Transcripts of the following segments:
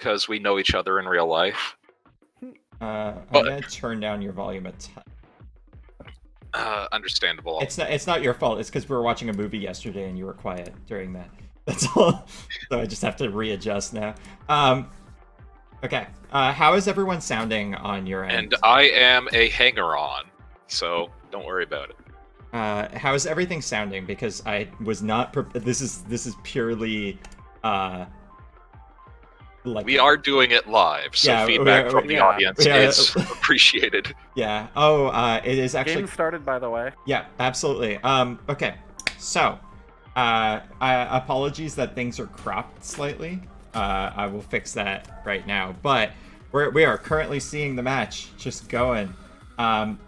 because we know each other in real life. I'm gonna turn down your volume a ton. Understandable. It's not your fault. It's because we were watching a movie yesterday and you were quiet during that. That's all. So I just have to readjust now. Okay. How is everyone sounding on your end? And I am a hanger-on, so don't worry about it. How is everything sounding? Because I was not. This is purely. Like we are doing it live, so yeah, feedback from the audience is appreciated. Yeah. Oh, it is actually. Game started, by the way. Yeah, absolutely. Okay. So, apologies that things are cropped slightly. I will fix that right now. But we are currently seeing the match just going.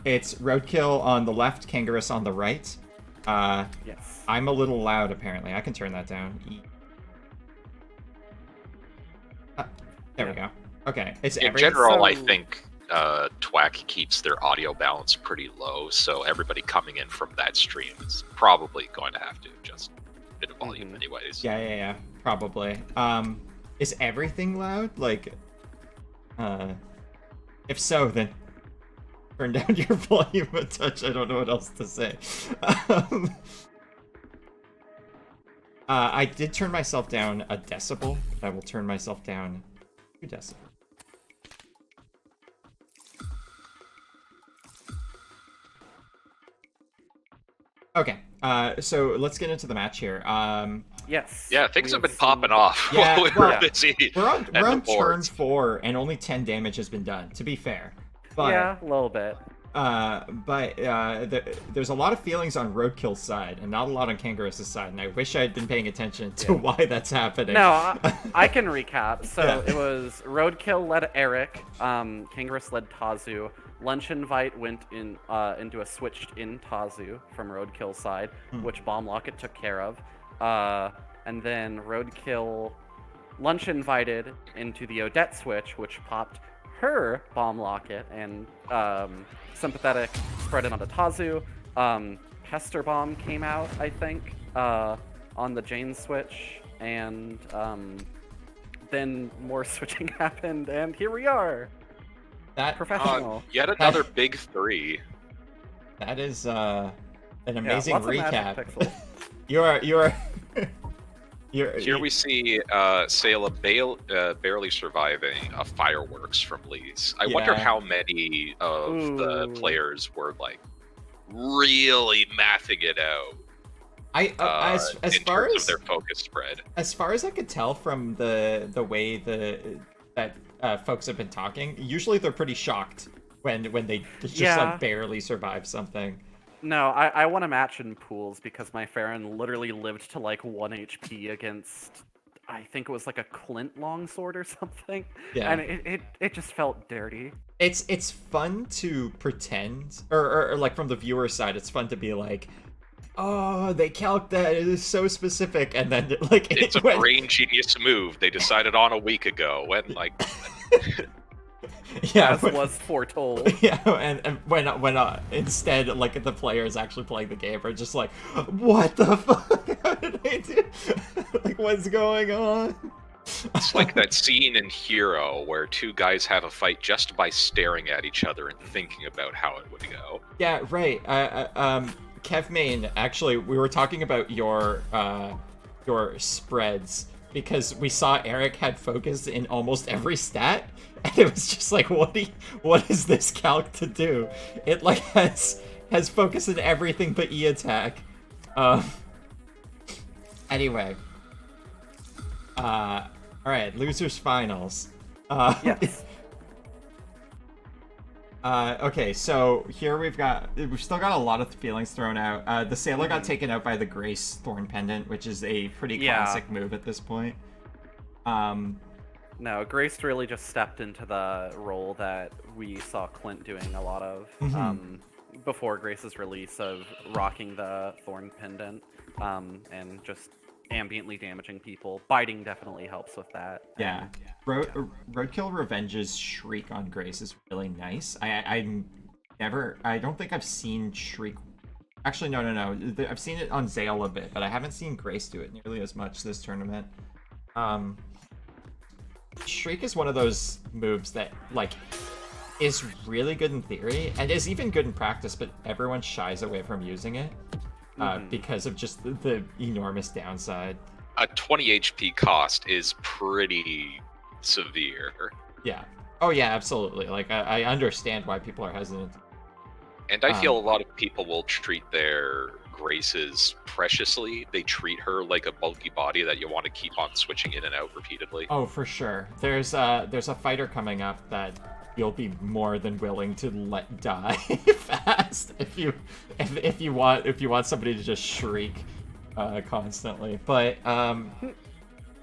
It's Roadkill on the left, Kangarus on the right. Yes. I'm a little loud, apparently. I can turn that down. There we go. Okay. In general, I think Twack keeps their audio balance pretty low, so everybody coming in from that stream is probably going to have to adjust a bit of volume anyways. Yeah. Probably. Is everything loud? Like, if so, then turn down your volume a touch. I don't know what else to say. I did turn myself down a decibel. I will turn myself down 2 decibels. Okay, so let's get into the match here. Yes. Yeah, things have been popping off Yeah, while we were busy. We're on turn 4, and only 10 damage has been done, to be fair. But, yeah, a little bit. There's a lot of feelings on Roadkill's side, and not a lot on Kangarus' side, and I wish I had been paying attention to why that's happening. No, I can recap. So it was Roadkill led Eric, Kangarus led Tazu, Lunch Invite went in into a switched in Tazu from Roadkill's side, which Bomb Locket took care of. And then Roadkill Lunch Invited into the Odette switch, which popped her Bomb Locket and Sympathetic spread it onto Tazu. Pester Bomb came out, I think, on the Jane switch, and then more switching happened, and here we are. That professional. Yet another big 3. That is an amazing recap. You're Here we see Sayla barely surviving a fireworks from Lee's. I wonder how many of the players were like really mathing it out. As in far terms as of their focus spread. As far as I could tell from the way that folks have been talking, usually they're pretty shocked when they just like barely survive something. No, I won a match in pools because my Farron literally lived to like 1 HP against, I think it was like a Clint longsword or something. Yeah. And it just felt dirty. It's fun to pretend, or like from the viewer side, it's fun to be like, oh, they calced that, it is so specific, and then like it's a brain genius move they decided on a week ago when like yeah, as was foretold. Yeah, and when instead like the players actually playing the game are just like, what the fuck? How did I do? Like, what's going on? It's like that scene in Hero where 2 guys have a fight just by staring at each other and thinking about how it would go. Yeah, right. Kevmain, actually, we were talking about your spreads because we saw Eric had focus in almost every stat, and it was just like, what is this calc to do? It like has focus in everything but E attack. Anyway. All right, losers finals. Yes. Okay, so here we've still got a lot of feelings thrown out. The Sailor got taken out by the Grace Thorn Pendant, which is a pretty classic move at this point. No, Grace really just stepped into the role that we saw Clint doing a lot of before Grace's release of rocking the Thorn Pendant and just ambiently damaging people. Biting definitely helps with that. Yeah. RoadkillRevenge's Shriek on Grace is really nice. I don't think I've seen Shriek. Actually, no. I've seen it on Zale a bit, but I haven't seen Grace do it nearly as much this tournament. Shriek is one of those moves that, like, is really good in theory and is even good in practice, but everyone shies away from using it because of just the enormous downside. A 20 HP cost is pretty severe. Yeah. Oh yeah, absolutely. Like, I understand why people are hesitant. And I feel a lot of people will treat their Graces preciously. They treat her like a bulky body that you want to keep on switching in and out repeatedly. Oh, for sure. There's a fighter coming up that you'll be more than willing to let die fast if you want somebody to just shriek constantly. But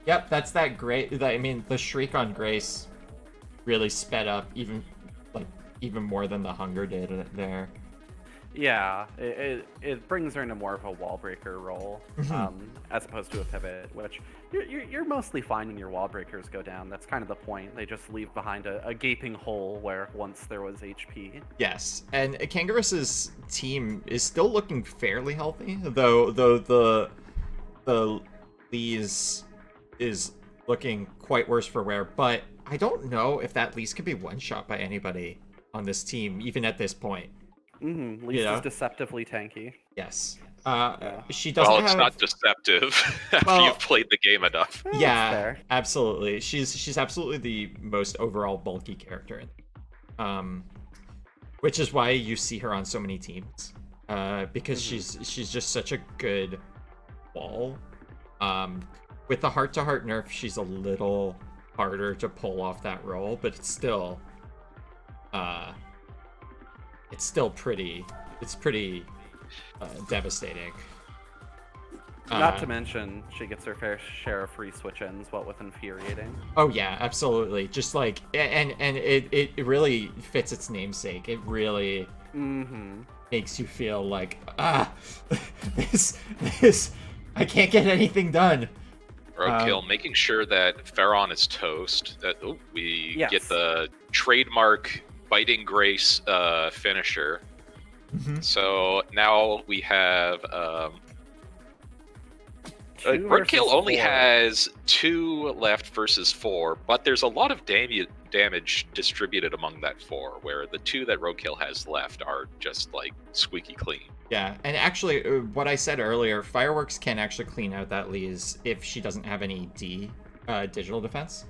yep, that's that great. I mean, the shriek on Grace really sped up even more than the hunger did there. Yeah, it brings her into more of a wall breaker role, as opposed to a pivot, which you're mostly fine when your wall breakers go down. That's kind of the point. They just leave behind a gaping hole where once there was HP. Yes, and Kangarus's team is still looking fairly healthy, though the Lee's is looking quite worse for wear. But I don't know if that Lee's can be one shot by anybody on this team, even at this point. Lisa's deceptively tanky. Yes. She doesn't Well, it's not deceptive after you've played the game enough. Yeah, absolutely. She's absolutely the most overall bulky character, which is why you see her on so many teams, because she's just such a good wall. With the heart-to-heart nerf, she's a little harder to pull off that role, but it's still pretty devastating. Not to mention, she gets her fair share of free switch-ins, what with infuriating. Oh yeah, absolutely. Just like, and it really fits its namesake. It really makes you feel like, this, I can't get anything done. Roadkill, making sure that Pharaon is toast. That we get the trademark Biting Grace finisher. So now we have Roadkill only has 2 left versus 4, but there's a lot of damage distributed among that 4, where the 2 that Roadkill has left are just like squeaky clean. Yeah, and actually, what I said earlier, Fireworks can actually clean out that Lee's if she doesn't have any digital defense.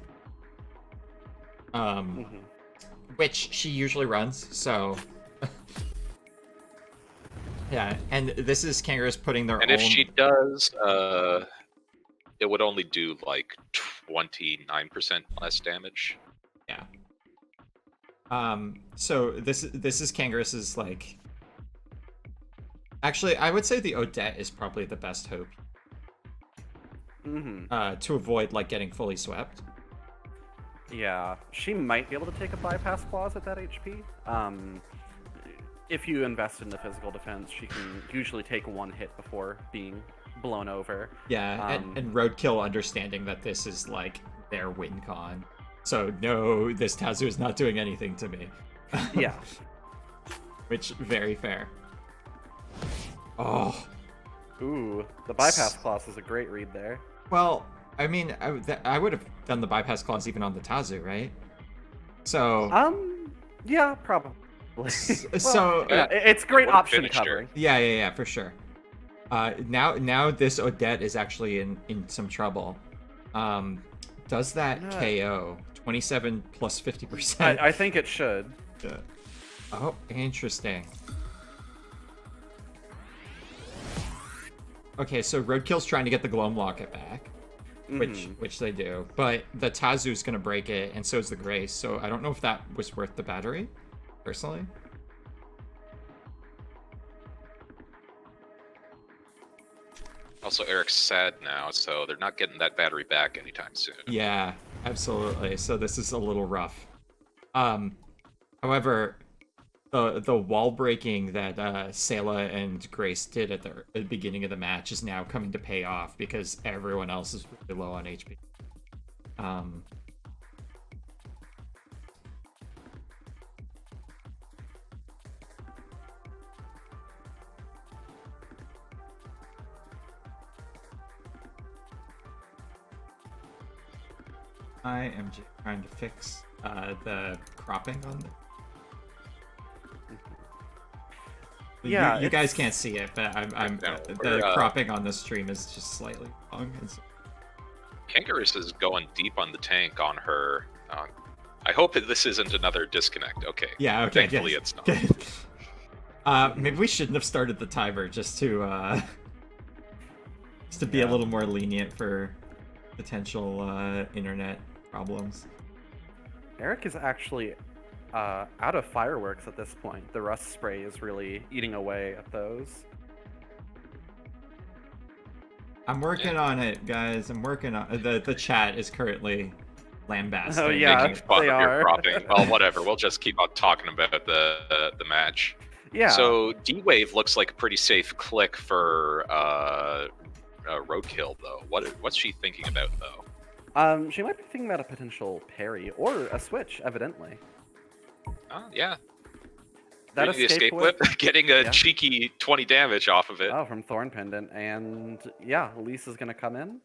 Which she usually runs, so... Yeah, and this is Kangarus putting their own... And if she does, it would only do like 29% less damage. Yeah. So this is Kangarus's, like... Actually, I would say the Odette is probably the best hope. To avoid, like, getting fully swept. Yeah, she might be able to take a bypass clause at that HP. If you invest in the physical defense, she can usually take 1 hit before being blown over. Yeah, and Roadkill understanding that this is, like, their win con. So, no, this Tazu is not doing anything to me. Yeah. Which, very fair. Oh. Ooh, the bypass clause is a great read there. Well, I mean, I would have done the bypass clause even on the Tazu, right? So... yeah, probably. So... yeah, it's great option covering. Yeah, for sure. Now this Odette is actually in some trouble. Does that KO? 27 plus 50%? I think it should. Yeah. Oh, interesting. Okay, so Roadkill's trying to get the Gloam Locket back, which they do, but the Tazu's gonna break it, and so is the Grace. So I don't know if that was worth the battery, personally. Also, Eric's sad now, so they're not getting that battery back anytime soon. Yeah, absolutely. So this is a little rough. However, the wall breaking that Sayla and Grace did at the beginning of the match is now coming to pay off because everyone else is really low on HP. I am just trying to fix the cropping on the. Yeah, you guys can't see it, but I'm No, the cropping on the stream is just slightly wrong. Kangarus is going deep on the tank on her. I hope that this isn't another disconnect. Okay. Yeah. Okay. Thankfully, yes. it's not. Maybe we shouldn't have started the timer just to be a little more lenient for potential internet problems. Eric is actually out of fireworks at this point. The rust spray is really eating away at those. I'm working on it, guys. I'm working on the chat is currently lambasting. Oh, yeah. Making fun they of your are. cropping. Well, whatever. We'll just keep on talking about the match. Yeah. So D-Wave looks like a pretty safe click for Roadkill, though. What's she thinking about, though? She might be thinking about a potential parry or a switch, evidently. Oh, yeah. That Doing the escape whip, getting a cheeky 20 damage off of it. Oh, from Thorn Pendant, and yeah, Lise is gonna come in.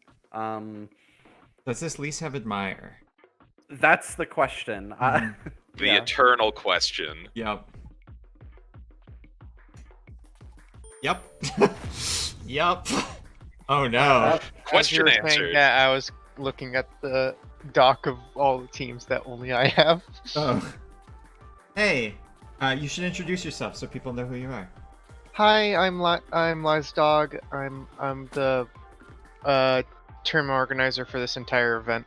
Does this Lise have Admire? That's the question. The eternal question. Yep. Yep. Yep. Oh no. Question As you were saying answered. that, I was looking at the doc of all the teams that only I have. Oh. Hey, you should introduce yourself so people know who you are. Hi, I'm Lizdog. I'm the tournament organizer for this entire event.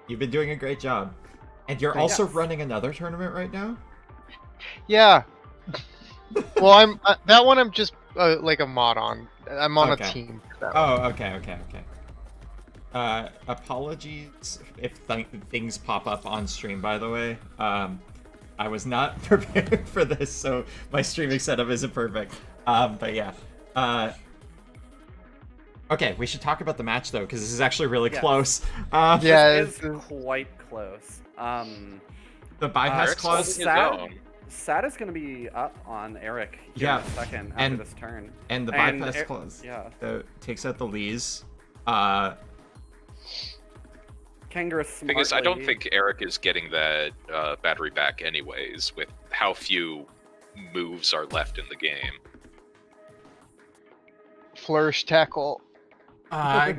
You've been doing a great job. And you're Thanks. also running another tournament right now? Yeah. Well, I'm that one. I'm just like a mod on. I'm on Okay. a team. For that one. Oh, okay. Apologies if things pop up on stream, by the way. I was not prepared for this, so my streaming setup isn't perfect. But yeah. Okay, we should talk about the match, though, because this is actually really Yes. close. Yeah, This is quite close. The bypass Eric's clause... holding his Sad- own. Sad is going to be up on Eric here Yeah, in a second after and- this turn. And the And bypass Er- clause Yeah. takes out the Lise. Kangarus smartly... Thing is, I don't think Eric is getting that battery back anyways, with how few moves are left in the game. Flourish tackle.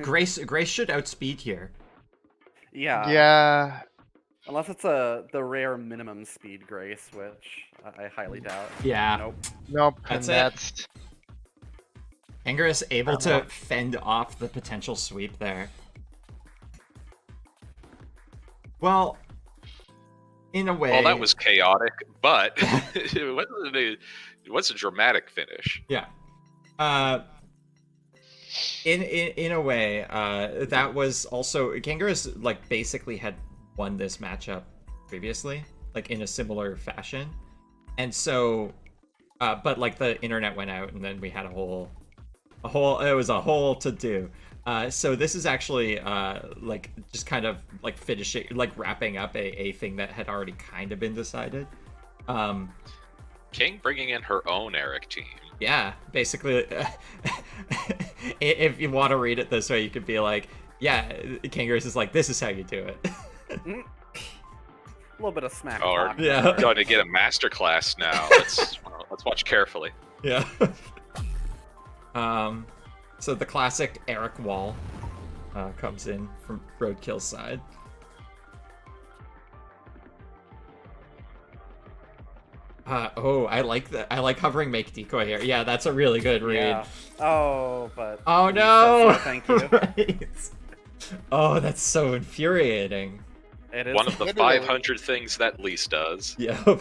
Grace should outspeed here. Yeah. Yeah. Unless it's the rare minimum speed Grace, which I highly doubt. Yeah. Nope. Nope. That's and it. that's Kangarus able to fend off the potential sweep there. Well, in a way... Well, that was chaotic, but it was a dramatic finish. Yeah. In a way, that was also... Kangarus, like, basically had won this matchup previously, like, in a similar fashion. And so... but, like, the internet went out, and then we had a whole... It was a whole to-do. So this is actually, like, just kind of, like, finishing... Like, wrapping up a thing that had already kind of been decided. King bringing in her own Eric team. Yeah, basically, if you want to read it this way, you could be like, yeah, Kangarus is like, this is how you do it. A little bit of smack Or talk. Yeah. going to get a masterclass now. Let's watch carefully. Yeah. So the classic Eric wall comes in from Roadkill's side. I like that. I like hovering make decoy here. Yeah, that's a really good read. Yeah. Oh, but... Oh Lisa no! said thank you. Right. Oh, that's so infuriating. It is. One of the Literally. 500 things that Lise does. Yep.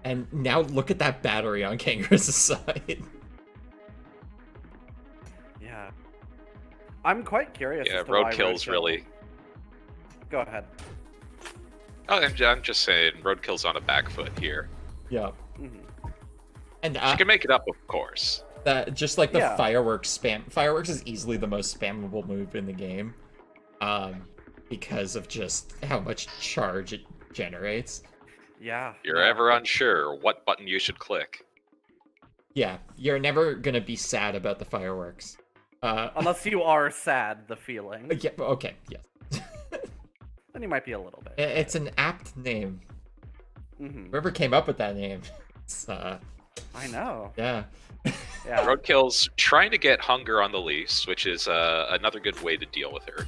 And now look at that battery on Kangarus' side. Yeah. I'm quite curious Yeah, as to why Roadkill's Roadkill- really... Go ahead. Oh, I'm just saying, Roadkill's on a back foot here. Yeah. Mhm. And She can make it up, of course. that just like the Yeah. fireworks spam. Fireworks is easily the most spammable move in the game, because of just how much charge it generates. Yeah. You're yeah. ever unsure what button you should click. Yeah, you're never gonna be sad about the fireworks. Unless you are sad, the feeling. Yeah. Okay. Yes. then he might be a little bit. It's an apt name. Mm-hmm. Whoever came up with that name. It's, I know. yeah. Yeah. Roadkill's trying to get Hunger on the lease, which is another good way to deal with her.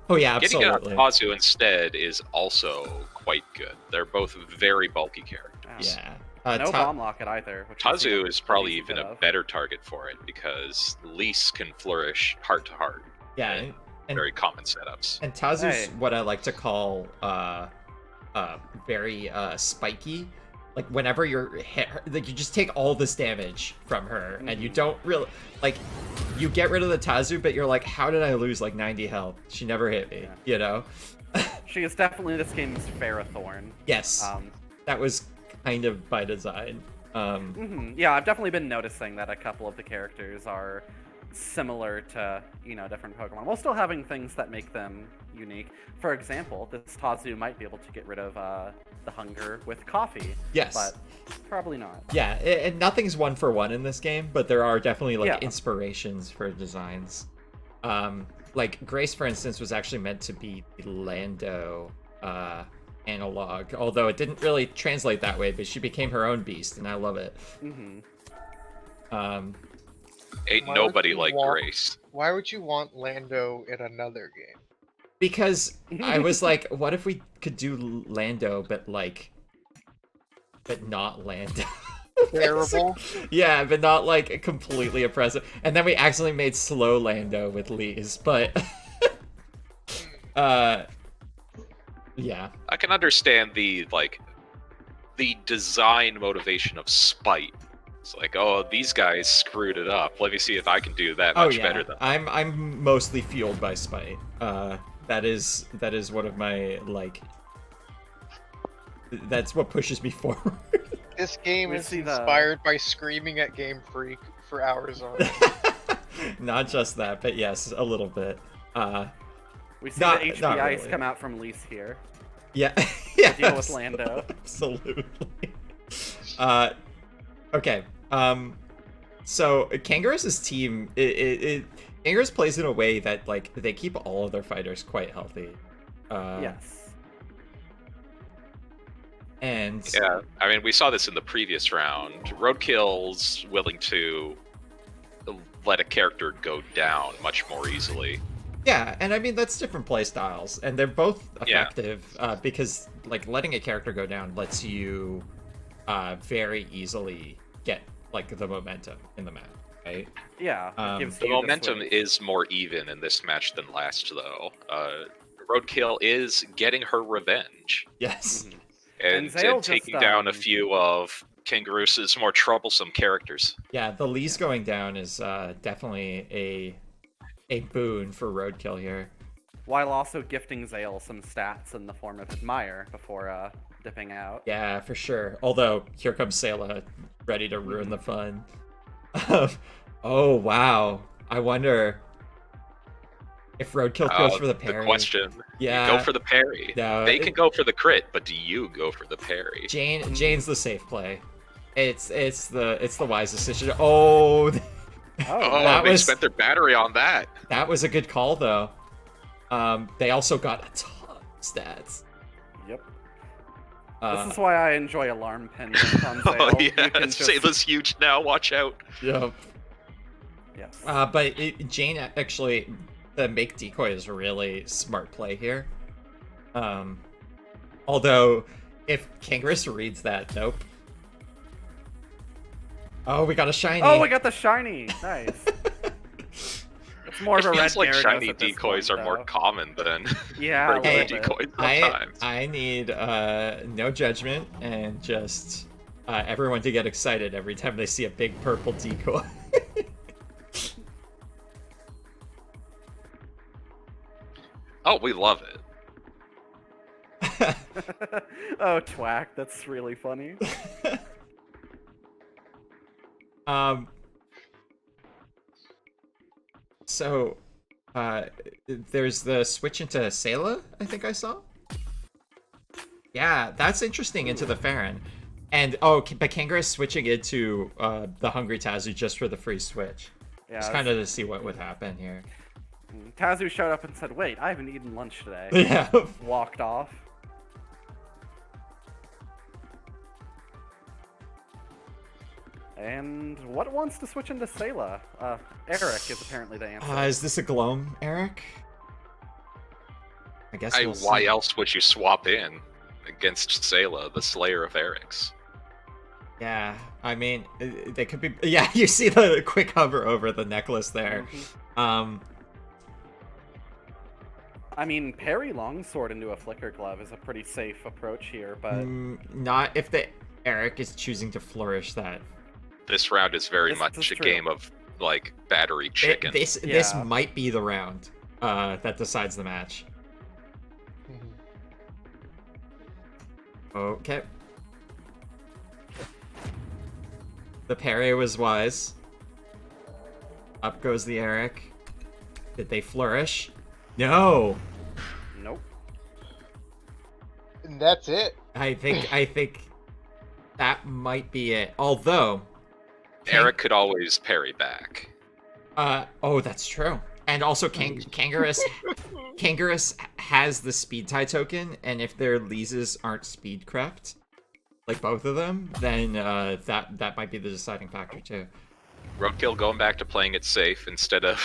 Oh yeah, Getting it on absolutely. Pazu instead is also quite good. They're both very bulky characters. Yeah. No bomb locket either. Which Tazu is probably even a of. better target for it because Lease can flourish heart to heart. Yeah. in And, very common setups. and Tazu's Hey. what I like to call very spiky. Like whenever you're hit her, like you just take all this damage from her and you don't really like you get rid of the Tazu, but you're like, how did I lose like 90 health? She never hit me, you know? She is definitely this game's Ferrothorn. Yes. Um, That was kind of by design. Yeah, I've definitely been noticing that a couple of the characters are similar to, different Pokemon, while still having things that make them unique. For example, this Tazu might be able to get rid of the hunger with coffee. Yes. But probably not. Yeah, and nothing's one for one in this game, but there are definitely like Yeah. inspirations for designs. Like Grace, for instance, was actually meant to be the Lando analog, although it didn't really translate that way, but she became her own beast, and I love it. Ain't Why nobody would you like want- Grace. Why would you want Lando in another game? Because I was like, what if we could do Lando, but not Lando? Terrible. Yeah, but not like completely oppressive. And then we accidentally made slow Lando with Lee's, but yeah. I can understand the design motivation of spite. It's like, oh, these guys screwed it up. Let me see if I can do that much better than them. I'm mostly fueled by spite. That is one of my that's what pushes me forward. This game We is see the- inspired by screaming at Game Freak for hours on end. Not just that, but yes, a little bit. We see Not- the HP not Ice really. come out from Lease here. Yeah. Yeah. Deal with Lando. Absolutely. Okay. So Kangarus's team, Kangarus plays in a way that like they keep all of their fighters quite healthy. Yes. And Yeah, I mean, we saw this in the previous round. Roadkill's willing to let a character go down much more easily. yeah, and I mean that's different play styles, and they're both Yeah. effective because like letting a character go down lets you very easily get like the momentum in the map, right? Yeah. It gives The you momentum swing. is more even in this match than last, though. Roadkill is getting her revenge Yes. and Zale just, taking down a few of Kangarus's more troublesome characters. Yeah, the Lee's going down is definitely a boon for Roadkill here. While also gifting Zale some stats in the form of Admire before dipping out. Yeah, for sure. Although here comes Sayla, ready to ruin the fun. Oh wow! I wonder if Roadkill goes for the parry. The question. Yeah. You go for the parry. No, They it- can go for the crit, but do you go for the parry? Jane's the safe play. It's the wise decision. Oh, Oh, that they was spent their battery on that. that was a good call though. They also got a ton of stats. Yep. Uh, This is why I enjoy Alarm Pendant on Zale. Oh You yeah, can just... Sayla's huge now. Watch out. Yep. Yes. But Jane actually, the make decoy is a really smart play here. Although, if Kangarus reads that, nope. Oh, we got a shiny. Oh, we got the shiny. Nice. It's more of It a red feels like Gyarados shiny at this decoys point, are more though. common than Yeah, a regular little bit. decoys I sometimes. I need no judgment and just everyone to get excited every time they see a big purple decoy. Oh, we love it. Oh, twack. That's really funny. So, there's the switch into Sayla, I think I saw. Yeah, that's interesting into the Farron. And, but Kangarus switching into the Hungry Tazu just for the free switch. Yeah, Just kind of to see what would happen here. Tazu showed up and said, "Wait, I haven't eaten lunch today." Yeah. Walked off. And what wants to switch into Sayla? Eric is apparently the answer. Is this a Gloam, Eric? I guess we'll see. Why else would you swap in against Sayla, the Slayer of Erics? Yeah, I mean, they could be... Yeah, you see the quick hover over the necklace there. I mean, parry longsword into a flicker glove is a pretty safe approach here, but... Not if the Eric is choosing to flourish that. This round is very This much is a true. Mm-hmm. game of, like, battery chicken. This Yeah. might be the round that decides the match. Okay. The parry was wise. Up goes the Eric. Did they flourish? No. Nope. And that's it. I think that might be it. Although Eric could always parry back. oh, that's true. And also Kangarus has the speed tie token, and if their leases aren't speed crept, like both of them, then that might be the deciding factor too. Roadkill going back to playing it safe instead of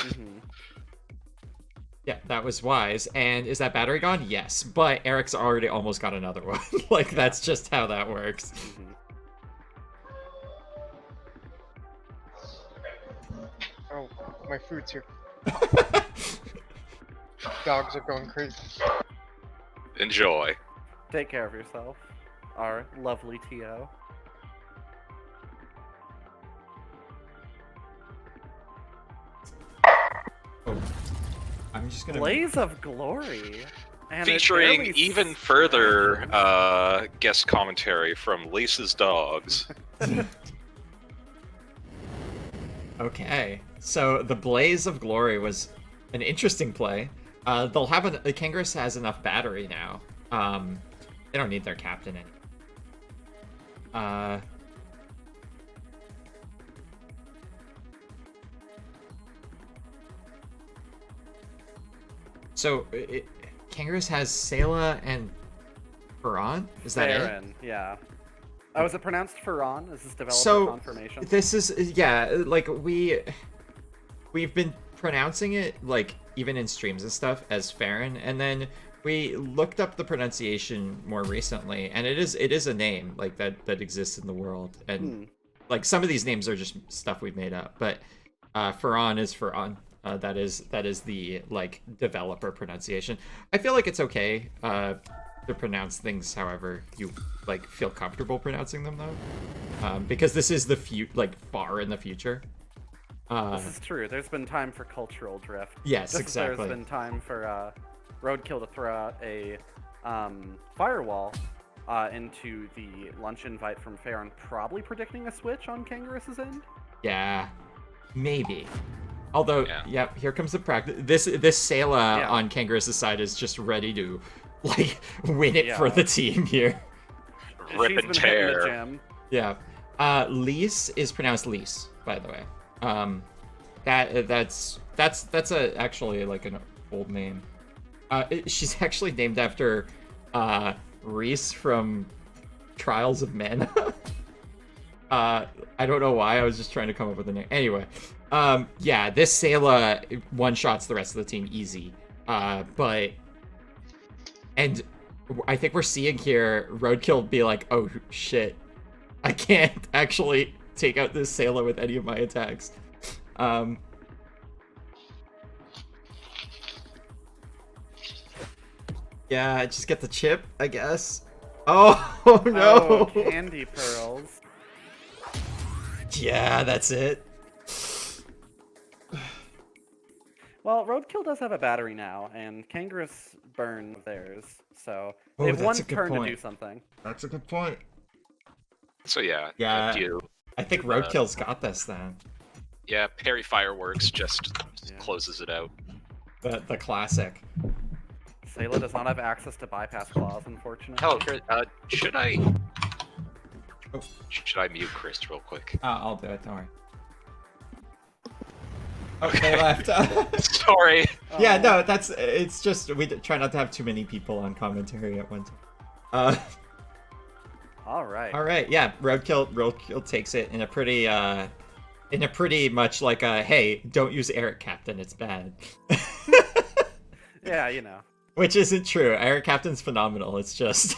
Yeah, that was wise. And is that battery gone? Yes, but Eric's already almost got another one. Like, that's just how that works. Oh, my food's here. Dogs are going crazy. enjoy. Take care of yourself, our lovely TO. Oh. I'm just gonna... Blaze of Glory. And it Featuring barely even further guest commentary from Lisa's dogs. Okay, so the Blaze of Glory was an interesting play. They'll have the Kangarus has enough battery now. They don't need their captain anymore. So Kangarus has Sayla and Farron. Is that it? Farron, yeah. Oh, is it pronounced Farron? Is this developer So confirmation? this is like we've been pronouncing it like even in streams and stuff as Farron, and then we looked up the pronunciation more recently, and it is a name like that exists in the world, and like some of these names are just stuff we've made up, but Farron is Farron. That is the like developer pronunciation. I feel like it's okay to pronounce things however you like feel comfortable pronouncing them though, because this is the far in the future. This is true. There's been time for cultural drift. Yes, Just exactly. As there's been time for Roadkill to throw out a firewall into the lunch invite from Farron, probably predicting a switch on Kangarus's end. Yeah, maybe. Although, yeah, here comes the practice. This Sayla on Kangarus' side is just ready to like win it for the team here. Rip She's and been tear. hitting the gym. Yeah. Lise is pronounced Lise, by the way. That's actually like an old name. She's actually named after Reese from Trials of Men. I don't know why. I was just trying to come up with a name. Anyway, yeah, this Sayla one-shots the rest of the team easy. And I think we're seeing here Roadkill be like, oh shit, I can't actually take out this Sayla with any of my attacks. Yeah, just get the chip, I guess. Oh no! Oh, candy pearls. Yeah, that's it. Well, Roadkill does have a battery now, and Kangarus burned theirs, so they have that's one a good turn point. to do something. That's a good point. So yeah, Yeah. you, I think Roadkill's got this then. yeah, parry fireworks just closes it out. The classic. Sayla does not have access to bypass claws, unfortunately. Hell, should I mute Chris real quick? I'll do it, don't worry. They left. Sorry. Yeah, no, it's just we try not to have too many people on commentary at one time. All right. All right, yeah, Roadkill takes it in a pretty much like a, hey, don't use Eric Captain, it's bad. Yeah, you know. Which isn't true. Eric Captain's phenomenal. It's just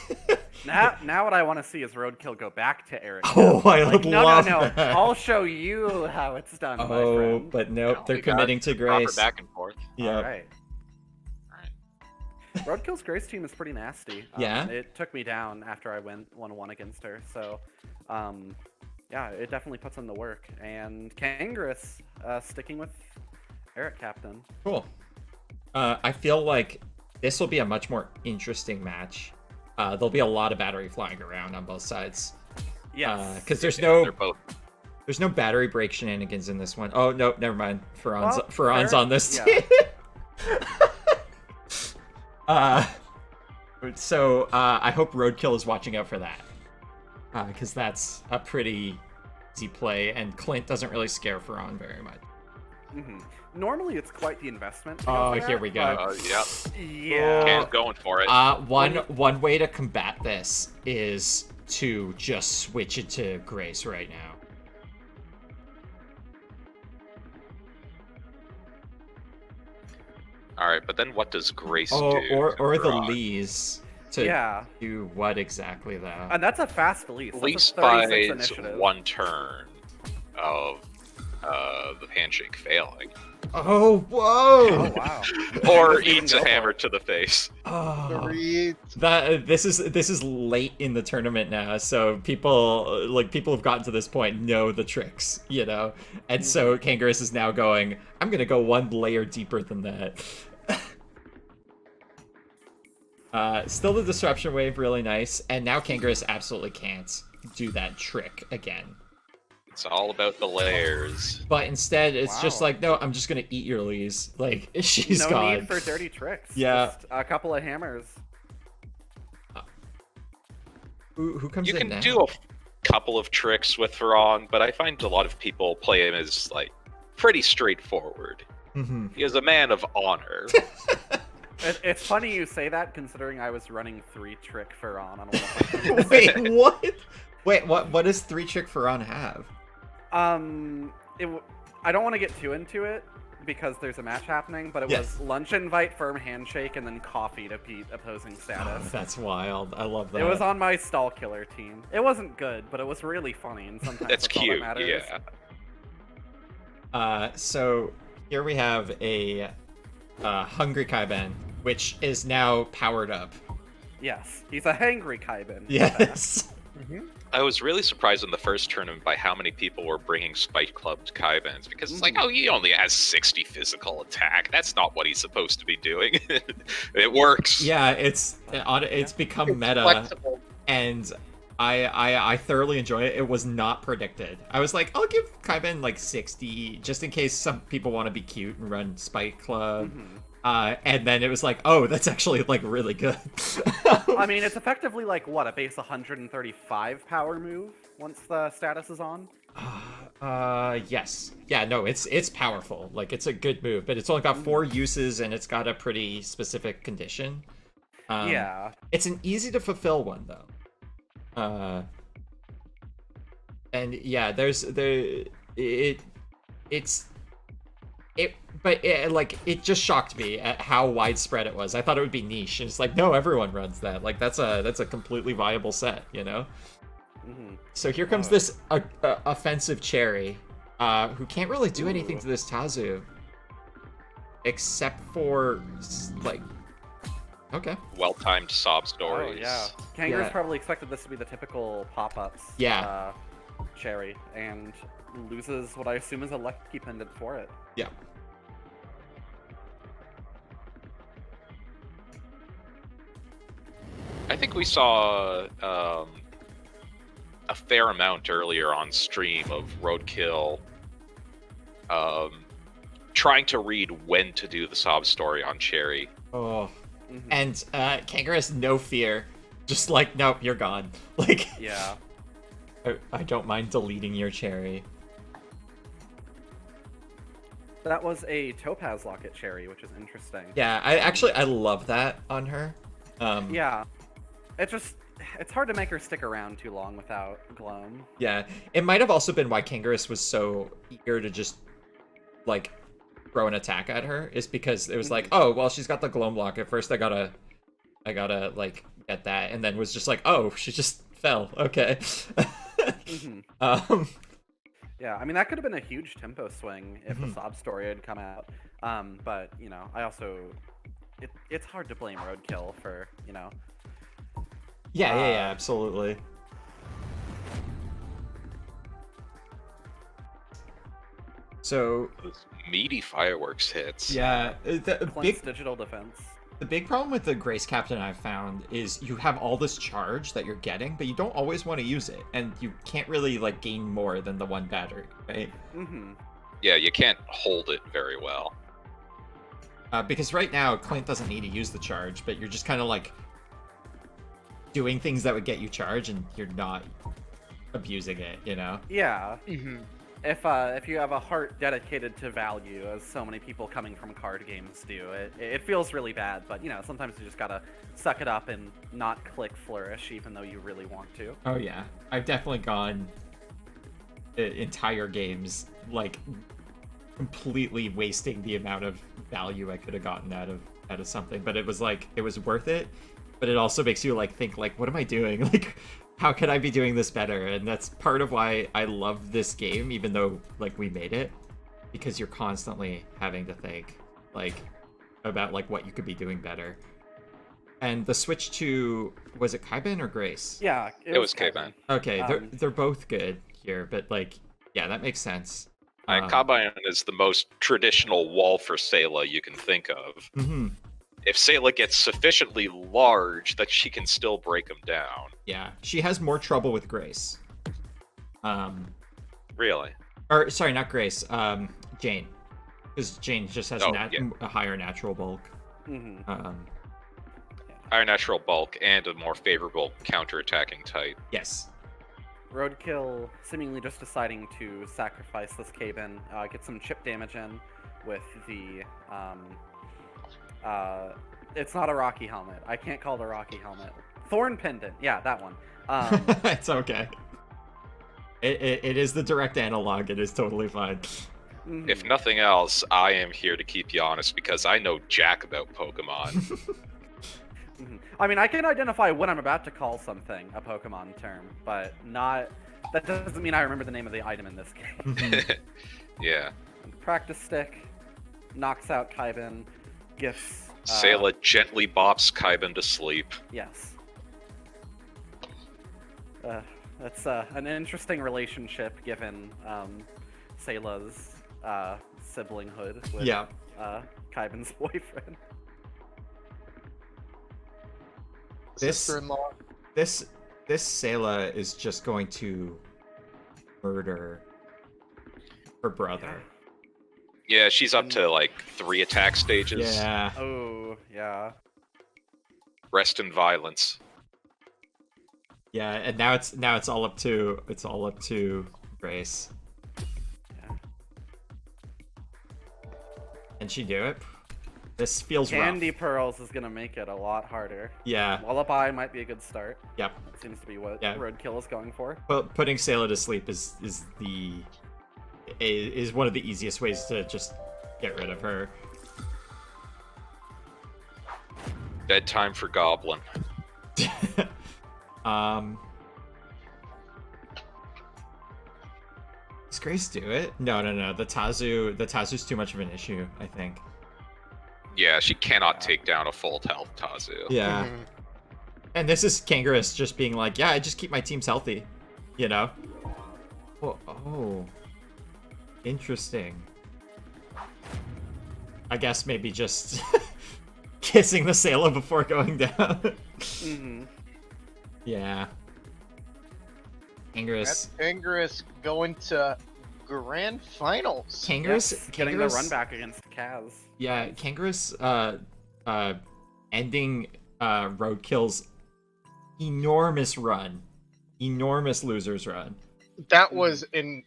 Now what I want to see is Roadkill go back to Eric. Oh, I would no, love no. that. I'll show you how it's done, my Oh, friend. but nope, No, they're we got committing to proper Grace. back and forth. Yeah. All right. Roadkill's Grace team is pretty nasty. Yeah? It took me down after I went 1-1 against her, so yeah, it definitely puts in the work. And Kangarus sticking with Eric Captain. Cool. I feel like this will be a much more interesting match. There'll be a lot of battery flying around on both sides. Yes. Because there's They're both. no battery break shenanigans in this one. Oh no, never mind. Ferran's fair- on this yeah. team. So I hope Roadkill is watching out for that. Because that's a pretty easy play, and Clint doesn't really scare Ferran very much. Normally, it's quite the investment. to go Oh, for here that, we go. but Yep. Yeah. Can's going for it. One way to combat this is to just switch it to Grace right now. All right, but then what does Grace do? Or the Ferran? Lees to Yeah. do what exactly though? And that's a fast lease. That's Least a 36 buys initiative. one turn of the handshake failing, Oh, whoa! Oh, wow. or Doesn't even eats go a for hammer it. to the face. Oh. Three. This is late in the tournament now, so people who've gotten to this point know the tricks, you know. And so Kangarus is now going, I'm gonna go one layer deeper than that. Still the disruption wave, really nice, and now Kangarus absolutely can't do that trick again. It's all about the layers. But instead, it's just Wow. like, no, I'm just gonna eat your Lees. Like, she's No gone. need for dirty tricks. Yeah. Just a couple of hammers. Who comes You in can now? do a couple of tricks with Ferran, but I find a lot of people play him as like pretty straightforward. Mhm. He is a man of honor. It's funny you say that, considering I was running 3-trick Ferran on one. Wait, what? Wait, what does 3-trick Ferran have? I don't want to get too into it because there's a match happening, but it Yes. was lunch invite, firm handshake, and then coffee to beat opposing Oh, status. that's wild. I love that. It was on my stall killer team. It wasn't good, but it was really funny, and sometimes That's all that cute. matters. Yeah. So here we have a hungry Keiban, which is now powered up. Yes, he's a hangry Keiban. Yes. I was really surprised in the first tournament by how many people were bringing spike clubbed Keibans, because it's like, oh, he only has 60 physical attack. That's not what he's supposed to be doing. It works. Yeah, it's become meta, Flexible. and I thoroughly enjoy it. It was not predicted. I was like, I'll give Keiban like 60 just in case some people want to be cute and run Spike Club. And then it was like, oh, that's actually like really good. I mean, it's effectively like what, a base 135 power move once the status is on. Yes. Yeah, no, it's powerful. Like, it's a good move, but it's only got 4 uses and it's got a pretty specific condition. Yeah. It's an easy to fulfill one though. And yeah, it just shocked me at how widespread it was. I thought it would be niche, and it's like, no, everyone runs that. Like, that's a completely viable set, you know. So here comes this offensive Cherry, who can't really do anything to this Tazu, except for like, okay, Well-timed sob stories. Oh, yeah. Kangarus Yeah. probably expected this to be the typical pop-ups. Yeah. Cherry, and loses what I assume is a lucky pendant for it. yeah. I think we saw a fair amount earlier on stream of Roadkill trying to read when to do the sob story on Cherry. Oh, and Kangarus, no fear, just like, nope, you're gone. Like, Yeah. I don't mind deleting your Cherry. That was a Topaz Locket Cherry, which is interesting. Yeah, I love that on her. Yeah. It's hard to make her stick around too long without Gloam. Yeah, it might have also been why Kangarus was so eager to just, like, throw an attack at her, is because it was like, oh, well, she's got the Gloam Lock. At first I gotta, like, get that, and then was just like, oh, she just fell. Okay. Yeah, I mean, that could have been a huge tempo swing if the sob story had come out. But, you know, I also... It's hard to blame Roadkill for, you know... Yeah, absolutely. So... Those meaty fireworks hits. Yeah, Clint's digital defense. The big problem with the Grace Captain I've found is you have all this charge that you're getting, but you don't always want to use it, and you can't really, like, gain more than the one battery, right? Yeah, you can't hold it very well. Because right now, Clint doesn't need to use the charge, but you're just kind of, like, doing things that would get you charge, and you're not abusing it, you know? Yeah. If you have a heart dedicated to value, as so many people coming from card games do, it feels really bad. But, you know, sometimes you just gotta suck it up and not click Flourish, even though you really want to. Oh, yeah. I've definitely gone entire games, like, completely wasting the amount of value I could have gotten out of something. But it was, like, it was worth it. But it also makes you, like, think, like, what am I doing? Like... how could I be doing this better? And that's part of why I love this game, even though, like, we made it. Because you're constantly having to think, like, about, like, what you could be doing better. And the switch to... was it Keiban or Grace? Yeah, it was Keiban. Okay, they're both good here, but, like, yeah, that makes sense. Keiban is the most traditional wall for Sayla you can think of. If Sayla gets sufficiently large, that she can still break them down. Yeah, she has more trouble with Grace. Really? Or, sorry, not Grace. Jane. Because Jane just has a higher natural bulk. Higher natural bulk and a more favorable counter-attacking type. Yes. Roadkill seemingly just deciding to sacrifice this Keiban, get some chip damage in with the... it's not a Rocky helmet. I can't call it a Rocky helmet. Thorn pendant. Yeah, that one. It's okay. It is the direct analog. It is totally fine. If nothing else, I am here to keep you honest because I know jack about Pokemon. I mean, I can identify when I'm about to call something a Pokemon term, but not... that doesn't mean I remember the name of the item in this game. Yeah. Practice Stick knocks out Keiban. Gifts. Sayla gently bops Keiban to sleep. Yes. That's an interesting relationship given Sayla's siblinghood with Keiban's boyfriend. Sister-in-law. This Sayla is just going to murder her brother. Yeah, she's up to like 3 attack stages. Yeah. Oh, yeah. Rest in violence. Yeah, and now it's all up to Grace. Yeah. Can she do it? This feels Candy rough. Pearls is gonna make it a lot harder. Yeah. Lullaby might be a good start. Yep. That seems to be what Roadkill is going for. Well, putting Sayla to sleep is one of the easiest ways to just get rid of her. Bedtime for Goblin. Does Grace do it? No. The Tazu's too much of an issue, I think. Yeah, she cannot take down a full health Tazu. Yeah. And this is Kangarus just being like, yeah, I just keep my teams healthy, you know? Oh. Interesting. I guess maybe just kissing the Sayla before going down. Yeah. Kangarus going to grand finals. Kangarus getting the run back against Kaz. Yeah, Kangarus ending Roadkill's enormous losers run. That was in